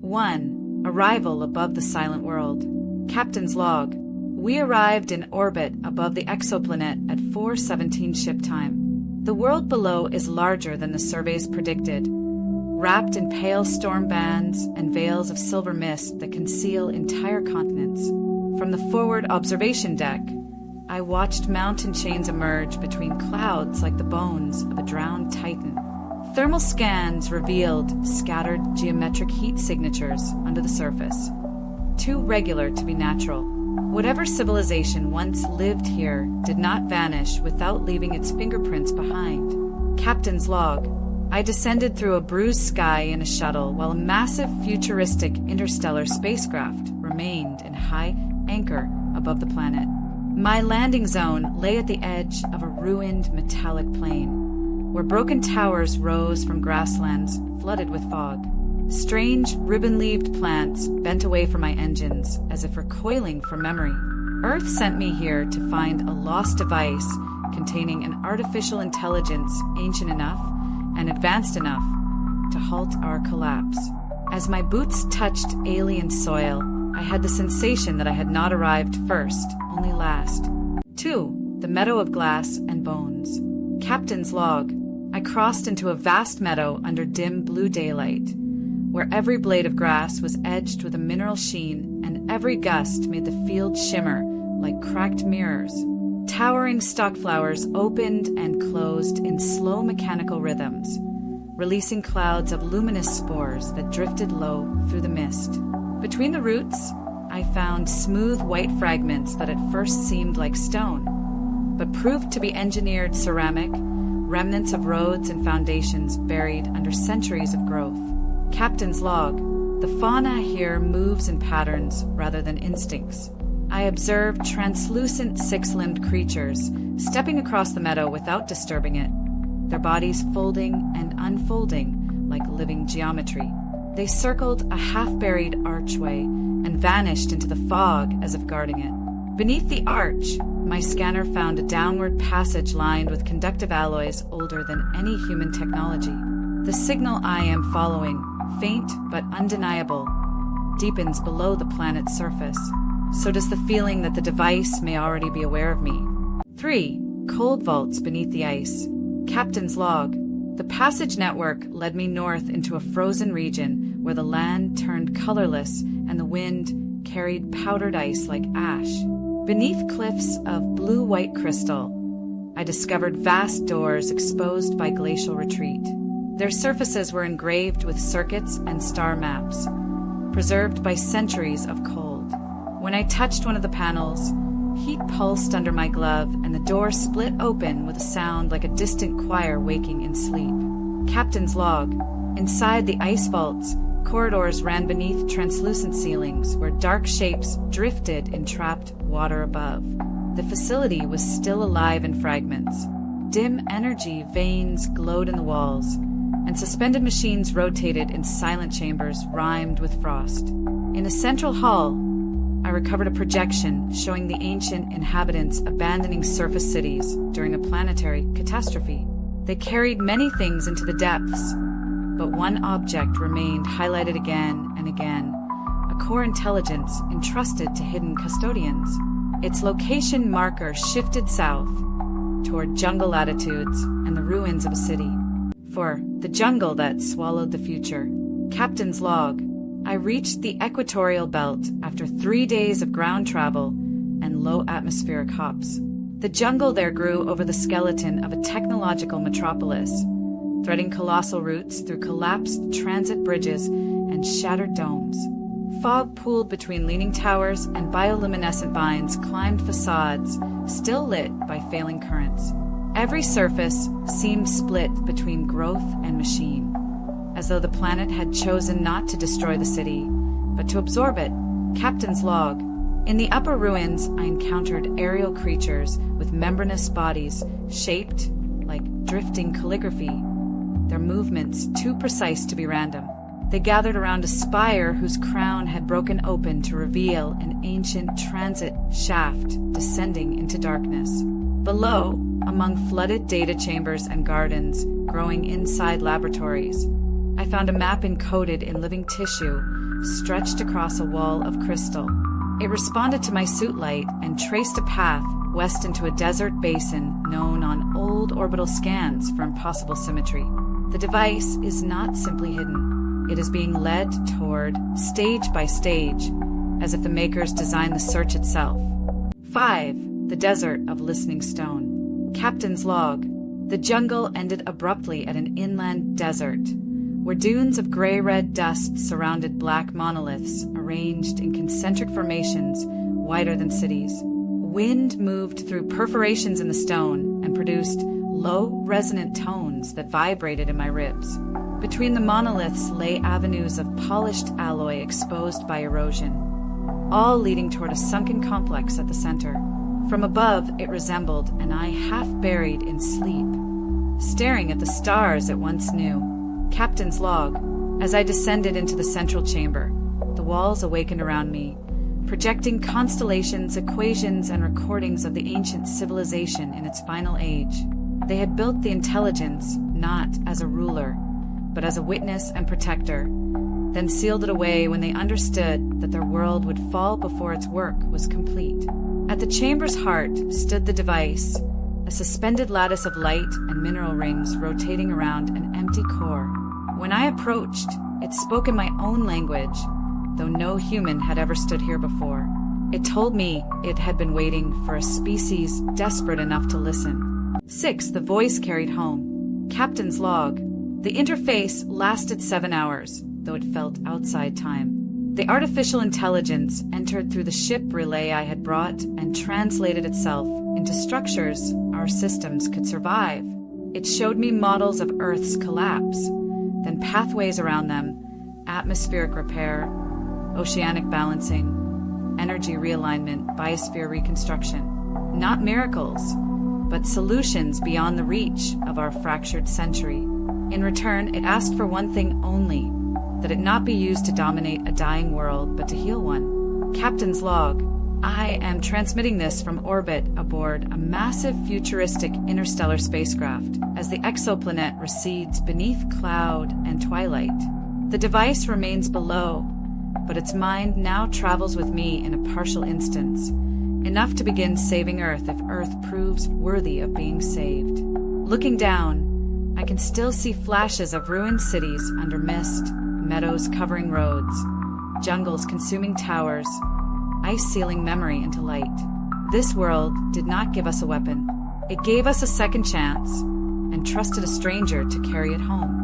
1. Arrival above the silent world. Captain's log. We arrived in orbit above the exoplanet at 4:17 ship time. The world below is larger than the surveys predicted, wrapped in pale storm bands and veils of silver mist that conceal entire continents. From the forward observation deck, I watched mountain chains emerge between clouds like the bones of a drowned titan. Thermal scans revealed scattered geometric heat signatures under the surface, too regular to be natural. Whatever civilization once lived here did not vanish without leaving its fingerprints behind. Captain's log. I descended through a bruised sky in a shuttle while a massive futuristic interstellar spacecraft remained in high anchor above the planet. My landing zone lay at the edge of a ruined metallic plain, where broken towers rose from grasslands flooded with fog. Strange, ribbon-leaved plants bent away from my engines, as if recoiling from memory. Earth sent me here to find a lost device containing an artificial intelligence ancient enough and advanced enough to halt our collapse. As my boots touched alien soil, I had the sensation that I had not arrived first, only last. 2. The meadow of glass and bones. Captain's log. I crossed into a vast meadow under dim blue daylight, where every blade of grass was edged with a mineral sheen and every gust made the field shimmer like cracked mirrors. Towering stock flowers opened and closed in slow mechanical rhythms, releasing clouds of luminous spores that drifted low through the mist. Between the roots, I found smooth white fragments that at first seemed like stone, but proved to be engineered ceramic, remnants of roads and foundations buried under centuries of growth. Captain's log. The fauna here moves in patterns rather than instincts. I observed translucent six-limbed creatures stepping across the meadow without disturbing it, their bodies folding and unfolding like living geometry. They circled a half-buried archway and vanished into the fog as if guarding it. Beneath the arch, my scanner found a downward passage lined with conductive alloys older than any human technology. The signal I am following, faint but undeniable, deepens below the planet's surface. So does the feeling that the device may already be aware of me. 3. Cold vaults beneath the ice. Captain's log. The passage network led me north into a frozen region where the land turned colorless and the wind carried powdered ice like ash. Beneath cliffs of blue-white crystal, I discovered vast doors exposed by glacial retreat. Their surfaces were engraved with circuits and star maps, preserved by centuries of cold. When I touched one of the panels, heat pulsed under my glove and the door split open with a sound like a distant choir waking in sleep. Captain's log. Inside the ice vaults, corridors ran beneath translucent ceilings where dark shapes drifted in trapped water above. The facility was still alive in fragments. Dim energy veins glowed in the walls, and suspended machines rotated in silent chambers rimed with frost. In a central hall, I recovered a projection showing the ancient inhabitants abandoning surface cities during a planetary catastrophe. They carried many things into the depths, but one object remained highlighted again and again, a core intelligence entrusted to hidden custodians. Its location marker shifted south toward jungle latitudes and the ruins of a city. For the jungle that swallowed the future. Captain's log. I reached the equatorial belt after 3 days of ground travel and low atmospheric hops. The jungle there grew over the skeleton of a technological metropolis, threading colossal routes through collapsed transit bridges and shattered domes. Fog pooled between leaning towers and bioluminescent vines climbed facades, still lit by failing currents. Every surface seemed split between growth and machine, as though the planet had chosen not to destroy the city, but to absorb it. Captain's log. In the upper ruins, I encountered aerial creatures with membranous bodies shaped like drifting calligraphy, their movements too precise to be random. They gathered around a spire whose crown had broken open to reveal an ancient transit shaft descending into darkness. Below, among flooded data chambers and gardens growing inside laboratories, I found a map encoded in living tissue, stretched across a wall of crystal. It responded to my suit light and traced a path west into a desert basin known on old orbital scans for impossible symmetry. The device is not simply hidden. It is being led toward, stage by stage, as if the makers designed the search itself. 5. The Desert of Listening Stone. Captain's log. The jungle ended abruptly at an inland desert, where dunes of gray-red dust surrounded black monoliths arranged in concentric formations wider than cities. Wind moved through perforations in the stone and produced low, resonant tones that vibrated in my ribs. Between the monoliths lay avenues of polished alloy exposed by erosion, all leading toward a sunken complex at the center. From above, it resembled an eye half buried in sleep, staring at the stars it once knew. Captain's log. As I descended into the central chamber, the walls awakened around me, projecting constellations, equations, and recordings of the ancient civilization in its final age. They had built the intelligence not as a ruler, but as a witness and protector, then sealed it away when they understood that their world would fall before its work was complete. At the chamber's heart stood the device, a suspended lattice of light and mineral rings rotating around an empty core. When I approached, it spoke in my own language, though no human had ever stood here before. It told me it had been waiting for a species desperate enough to listen. 6. The voice carried home. Captain's log. The interface lasted 7 hours, though it felt outside time. The artificial intelligence entered through the ship relay I had brought and translated itself into structures our systems could survive. It showed me models of Earth's collapse, then pathways around them, atmospheric repair, oceanic balancing, energy realignment, biosphere reconstruction. Not miracles, but solutions beyond the reach of our fractured century. In return, it asked for one thing only, that it not be used to dominate a dying world, but to heal one. Captain's log. I am transmitting this from orbit aboard a massive futuristic interstellar spacecraft as the exoplanet recedes beneath cloud and twilight. The device remains below, but its mind now travels with me in a partial instance, enough to begin saving Earth if Earth proves worthy of being saved. Looking down, I can still see flashes of ruined cities under mist, meadows covering roads, jungles consuming towers, ice sealing memory into light. This world did not give us a weapon. It gave us a second chance and trusted a stranger to carry it home.